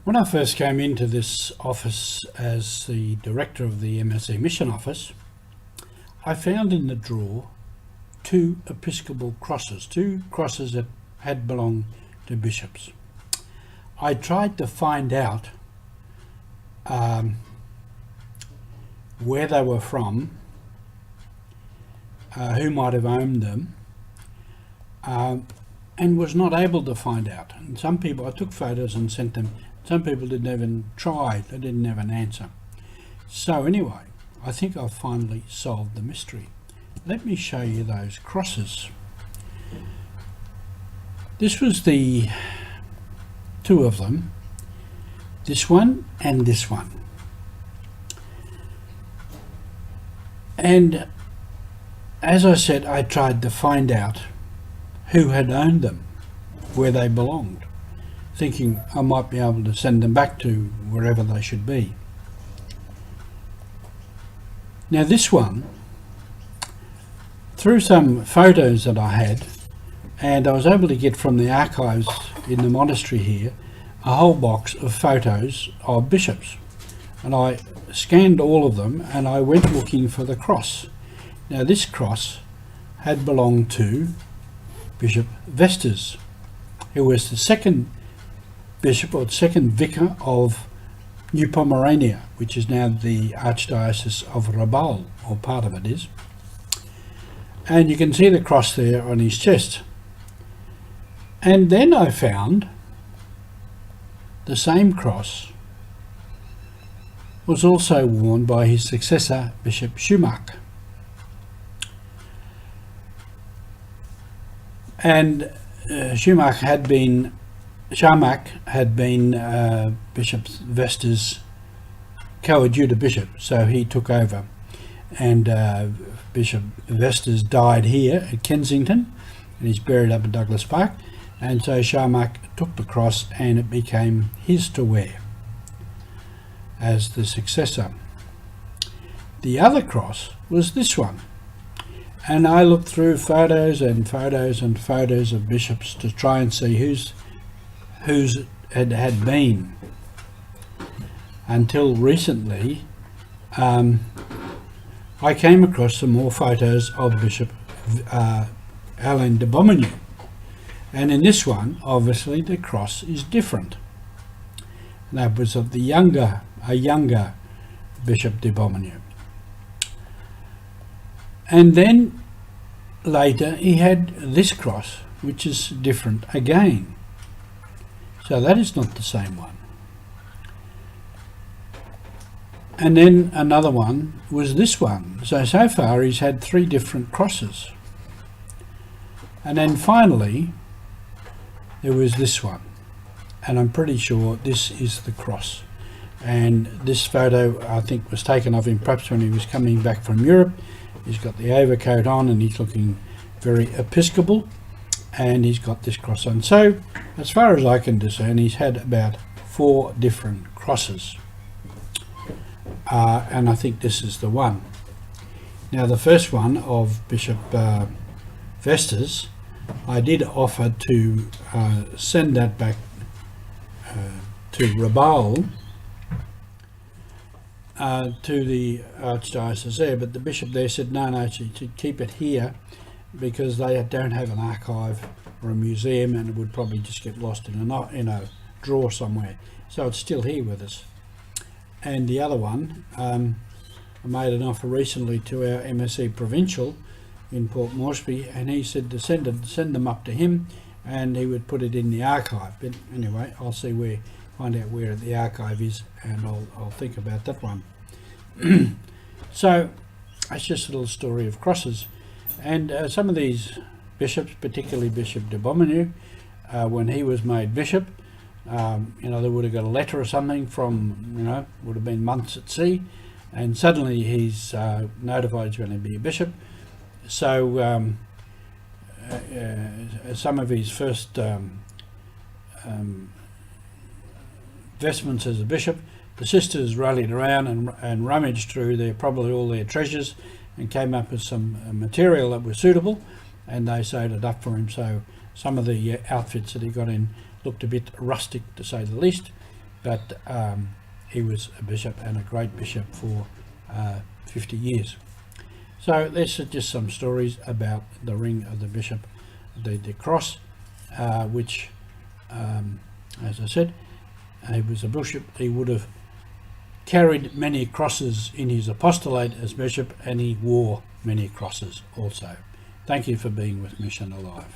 When I first came into this office as the director of the MSC Mission Office, I found in the drawer two Episcopal crosses, two crosses that had belonged to bishops. I tried to find out where they were from, who might have owned them, and was not able to find out. And some people, I took photos and sent them. Some people didn't even try, they didn't have an answer. So anyway, I think I've finally solved the mystery. Let me show you those crosses. This was the two of them, this one and this one. And as I said, I tried to find out who had owned them, where they belonged, thinking I might be able to send them back to wherever they should be. Now this one, through some photos that I had, and I was able to get from the archives in the monastery here, a whole box of photos of bishops. And I scanned all of them and I went looking for the cross. Now this cross had belonged to Bishop Vestas, who was the second bishop or second vicar of New Pomerania, which is now the Archdiocese of Rabaul, or part of it is. And you can see the cross there on his chest. And then I found the same cross was also worn by his successor, Bishop Schumacher. And Schumacher had been Bishop Vestas' coadjutor bishop, so he took over. And Bishop Vestas died here at Kensington, and he's buried up at Douglas Park. And so Schumacher took the cross and it became his to wear as the successor. The other cross was this one. And I looked through photos and photos and photos of bishops to try and see whose it had been. Until recently, I came across some more photos of Bishop Alain de Beaumanoir. And in this one, obviously, the cross is different. And that was of a younger Bishop de Beaumanoir. And then later he had this cross, which is different again. So that is not the same one. And then another one was this one. So far he's had three different crosses. And then finally there was this one. And I'm pretty sure this is the cross. And this photo I think was taken of him perhaps when he was coming back from Europe. He's got the overcoat on and he's looking very Episcopal, and he's got this cross on. So as far as I can discern, he's had about 4 different crosses, and I think this is the one. Now the first one of Bishop Vestas, I did offer to send that back to Rabaul, to the Archdiocese there, but the bishop there said no, to keep it here because they don't have an archive or a museum, and it would probably just get lost in a drawer somewhere. So it's still here with us. And the other one, I made an offer recently to our MSC Provincial in Port Moresby, and he said to send them up to him and he would put it in the archive. But anyway, I'll see find out where the archive is, and I'll think about that one. So that's just a little story of crosses. And some of these bishops, particularly Bishop de Beaumanoir, when he was made bishop, they would have got a letter or something from, would have been months at sea, and suddenly he's notified he's going to be a bishop. So some of his first vestments as a bishop, the sisters rallied around and rummaged through probably all their treasures and came up with some material that was suitable, and they sewed it up for him. So some of the outfits that he got in looked a bit rustic, to say the least, but he was a bishop, and a great bishop for 50 years. So this is just some stories about the ring of the bishop, the cross, which, as I said, he was a bishop. He would have carried many crosses in his apostolate as bishop, and he wore many crosses also. Thank you for being with Mission Alive.